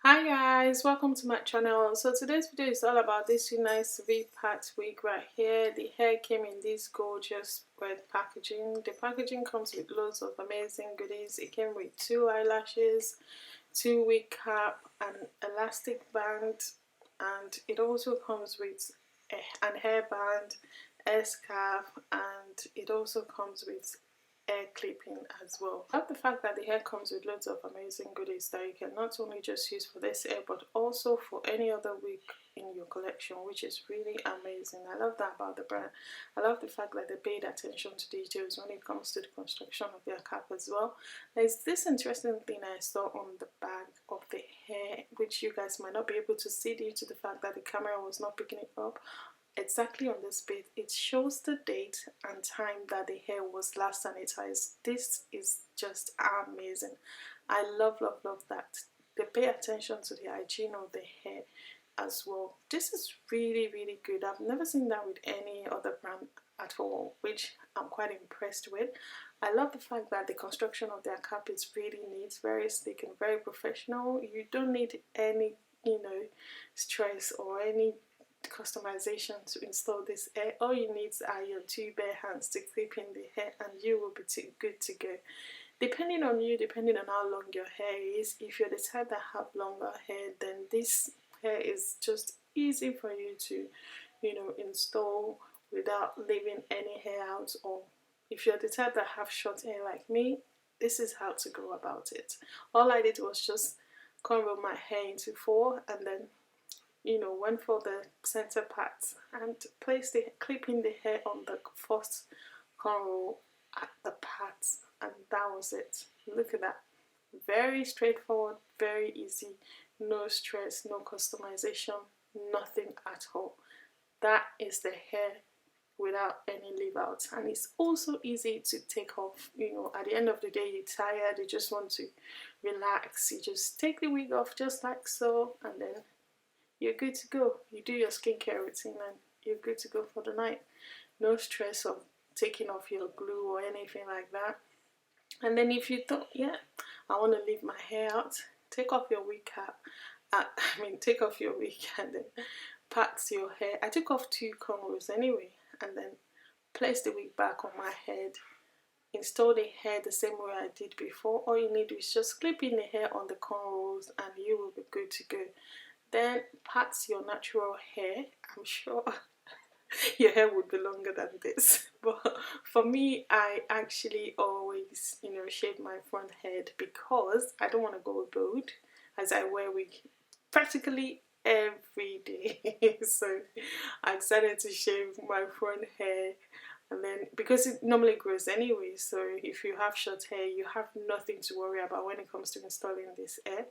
Hi guys, welcome to my channel. So today's video is all about this nice V-part wig right here. The hair came in this gorgeous red packaging. The packaging comes with loads of amazing goodies. It came with 2 eyelashes, 2 wig cap, an elastic band, and it also comes with an hairband, a scarf, and it also comes with hair clipping as well. I love the fact that the hair comes with loads of amazing goodies that you can not only just use for this hair but also for any other wig in your collection, which is really amazing. I love that about the brand. I love the fact that they paid attention to details when it comes to the construction of their cap as well. There's this interesting thing I saw on the back of the hair, which you guys might not be able to see due to the fact that the camera was not picking it up. Exactly on this bit, it shows the date and time that the hair was last sanitized. This is just amazing. I love that. They pay attention to the hygiene of the hair as well. This is really good. I've never seen that with any other brand at all, which I'm quite impressed with. I love the fact that the construction of their cap is really neat, very sleek and very professional. You don't need any stress or any customization to install this hair. All you need are your 2 bare hands to clip in the hair and you will be good to go. Depending on you, depending on how long your hair is, if you're the type that have longer hair, then this hair is just easy for you to install without leaving any hair out. Or if you're the type that have short hair like me, this is how to go about it. All I did was just comb my hair into 4 and then went for the center part and clipping the hair on the first cornrow at the part, and that was it. Look at that. Very straightforward, very easy, no stress, no customization, nothing at all. That is the hair without any leave out, and it's also easy to take off. At the end of the day, you're tired, you just want to relax, you just take the wig off just like so, and then you're good to go. You do your skincare routine and you're good to go for the night. No stress of taking off your glue or anything like that. And then if you thought, yeah, I want to leave my hair out, take off your wig cap. Take off your wig and then pat your hair. I took off 2 cornrows anyway and then place the wig back on my head. Install the hair the same way I did before. All you need is just clip in the hair on the cornrows and you will be good to go. Then pat your natural hair. I'm sure your hair would be longer than this, but for me, I actually always shave my front head because I don't want to go bald, as I wear wig practically every day. So I decided to shave my front hair, and then because it normally grows anyway, so if you have short hair, you have nothing to worry about when it comes to installing this hair.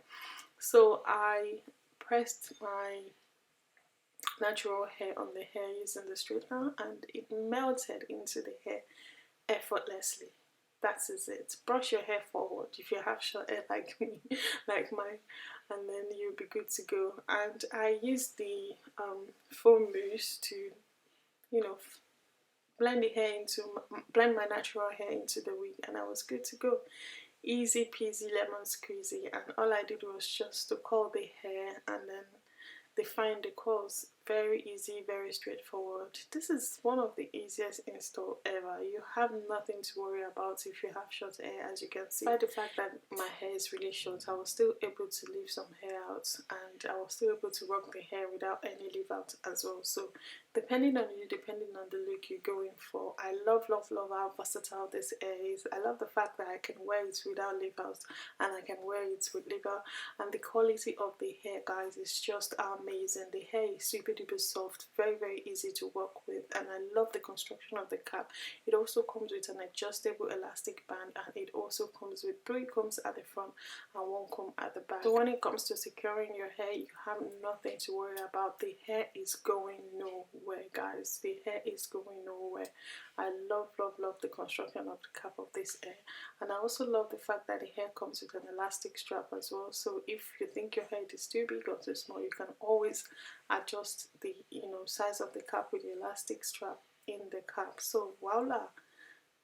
So I pressed my natural hair on the hair using the straightener and it melted into the hair effortlessly. That is it. Brush your hair forward if you have short hair like me, like mine, and then you'll be good to go. And I used the foam mousse to blend my natural hair into the wig, and I was good to go. Easy peasy lemon squeezy, and all I did was just to curl the hair and then define the curls. Very easy, very straightforward. This is one of the easiest install ever. You have nothing to worry about if you have short hair. As you can see, by the fact that my hair is really short, I was still able to leave some hair out and I was still able to rock the hair without any leave out as well. So depending on you, depending on the look you're going for, I love how versatile this hair is. I love the fact that I can wear it without leave out and I can wear it with leave out, and the quality of the hair, guys, is just amazing. The hair is super duper soft, very easy to work with, and I love the construction of the cap. It also comes with an adjustable elastic band, and it also comes with 3 combs at the front and 1 comb at the back. So when it comes to securing your hair, you have nothing to worry about. The hair is going nowhere, guys. The hair is going nowhere. I love the construction of the cap of this hair, and I also love the fact that the hair comes with an elastic strap as well. So if you think your head is too big or too small, you can always adjust the size of the cap with the elastic strap in the cap. So voila,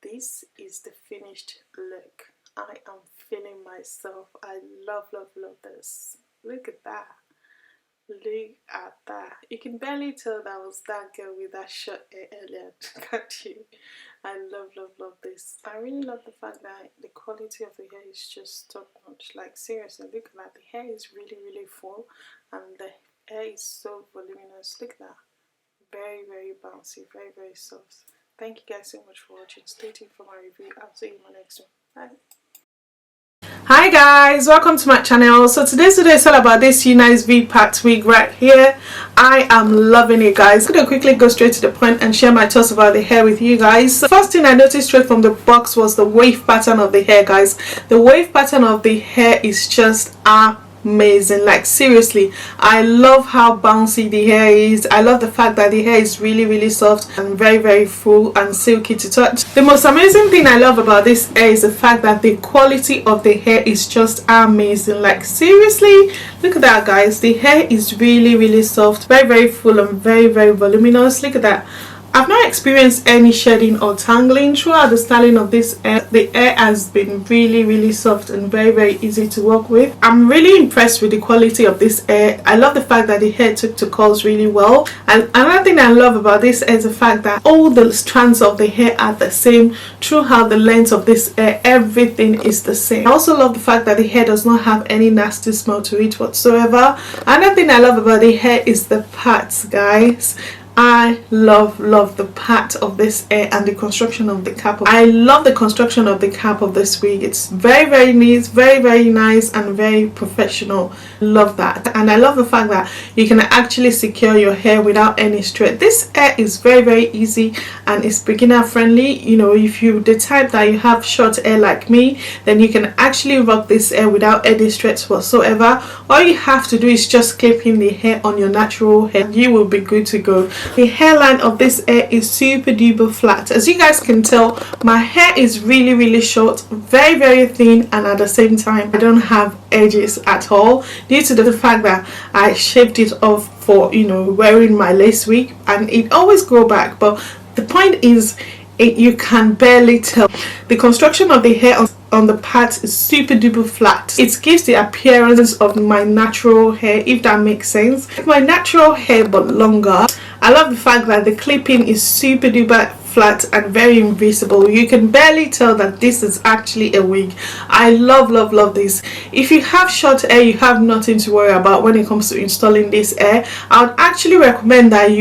this is the finished look. I am feeling myself. I love this. Look at that. Look at that. You can barely tell that was that girl with that short hair earlier, can't you? I love this. I really love the fact that the quality of the hair is just top notch. Like seriously, look at that. The hair is really full and the hair is so voluminous. Look at that. Very bouncy, very soft. Thank you guys so much for watching. Stay tuned for my review. I'll see you in my next one. Bye. Hi guys, welcome to my channel. So today's video is all about this UNice V-Pat wig right here. I am loving it, guys. I'm gonna quickly go straight to the point and share my thoughts about the hair with you guys. So first thing I noticed straight from the box was the wave pattern of the hair, guys. The wave pattern of the hair is just amazing. Like seriously, I love how bouncy the hair is. I love the fact that the hair is really soft and very full and silky to touch. The most amazing thing I love about this hair is the fact that the quality of the hair is just amazing. Like seriously, look at that, guys. The hair is really soft, very full and very voluminous. Look at that. I've not experienced any shedding or tangling throughout the styling of this hair. The hair has been really soft and very easy to work with. I'm really impressed with the quality of this hair. I love the fact that the hair took to curls really well. And another thing I love about this hair is the fact that all the strands of the hair are the same throughout the length of this hair. Everything is the same. I also love the fact that the hair does not have any nasty smell to it whatsoever. Another thing I love about the hair is the parts, guys. I love the part of this hair and the construction of the cap. I love the construction of the cap of this wig. It's very neat, very nice and very professional. Love that. And I love the fact that you can actually secure your hair without any stress. This hair is very easy and it's beginner friendly. You know, if you're the type that you have short hair like me, then you can actually rock this hair without any stress whatsoever. All you have to do is just clip in the hair on your natural hair and you will be good to go. The hairline of this hair is super duper flat. As you guys can tell, my hair is really short, very thin, and at the same time I don't have edges at all due to the fact that I shaved it off for, you know, wearing my lace wig, and it always grow back. But the point is, you can barely tell. The construction of the hair on the part is super duper flat. It gives the appearance of my natural hair, if that makes sense. My natural hair but longer. I love the fact that the clipping is super duper flat and very invisible. You can barely tell that this is actually a wig. I love this. If you have short hair, you have nothing to worry about when it comes to installing this hair. I would actually recommend that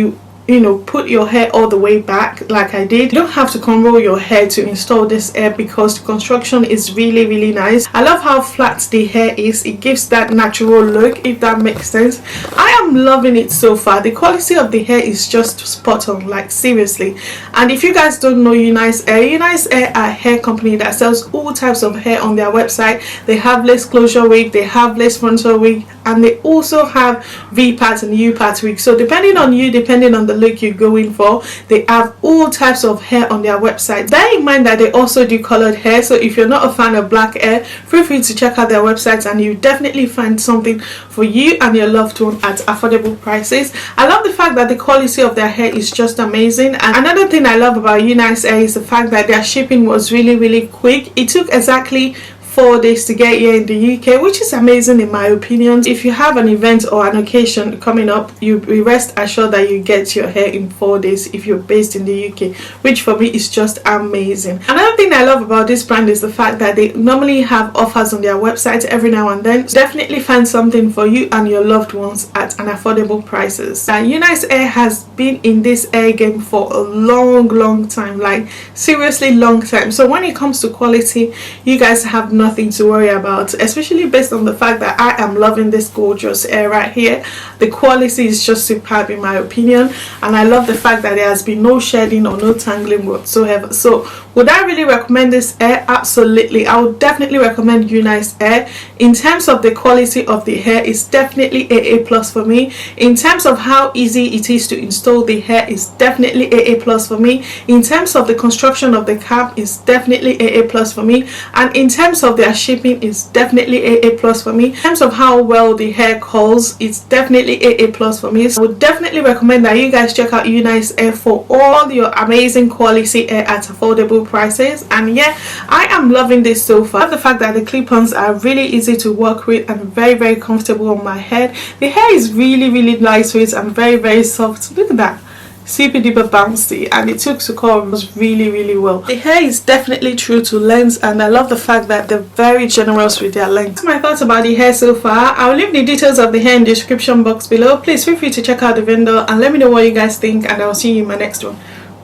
you know, put your hair all the way back like I did. You don't have to unroll your hair to install this hair because the construction is really nice. I love how flat the hair is. It gives that natural look, if that makes sense. I am loving it so far. The quality of the hair is just spot on, like seriously. And if you guys don't know Unicehair are a hair company that sells all types of hair on their website. They have lace closure wig, they have lace frontal wig, and they also have V-Pat and U-Pat wig. So depending on you, depending on the look you're going for, they have all types of hair on their website. Bear in mind that they also do colored hair, so if you're not a fan of black hair, feel free to check out their websites and you definitely find something for you and your loved one at affordable prices. I love the fact that the quality of their hair is just amazing. And another thing I love about Unicehair is the fact that their shipping was really quick. It took exactly 4 days to get here in the UK, which is amazing in my opinion. If you have an event or an occasion coming up, you rest assured that you get your hair in 4 days if you're based in the UK, which for me is just amazing. Another thing I love about this brand is the fact that they normally have offers on their website every now and then. Definitely find something for you and your loved ones at an affordable prices. Unicehair has been in this hair game for a long time, like seriously long time. So when it comes to quality, you guys have nothing to worry about, especially based on the fact that I am loving this gorgeous hair right here. The quality is just superb in my opinion, and I love the fact that there has been no shedding or no tangling whatsoever. So would I really recommend this hair? Absolutely. I would definitely recommend Unicehair. In terms of the quality of the hair, it's definitely AA plus for me. In terms of how easy it is to install the hair, it's definitely AA plus for me. In terms of the construction of the cap, it's definitely AA plus for me. And in terms of their shipping, is definitely AA plus for me. In terms of how well the hair curls, it's definitely AA plus for me. So I would definitely recommend that you guys check out Unicehair for all your amazing quality hair at affordable prices. And yeah, I am loving this so far. I love the fact that the clip-ons are really easy to work with and very comfortable on my head. The hair is really lightweight and very soft. Look at that, super duper bouncy, and it took to curl really well. The hair is definitely true to length, and I love the fact that they're very generous with their length. That's my thoughts about the hair so far. I'll leave the details of the hair in the description box below. Please feel free to check out the vendor and let me know what you guys think, and I'll see you in my next one.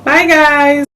Bye guys.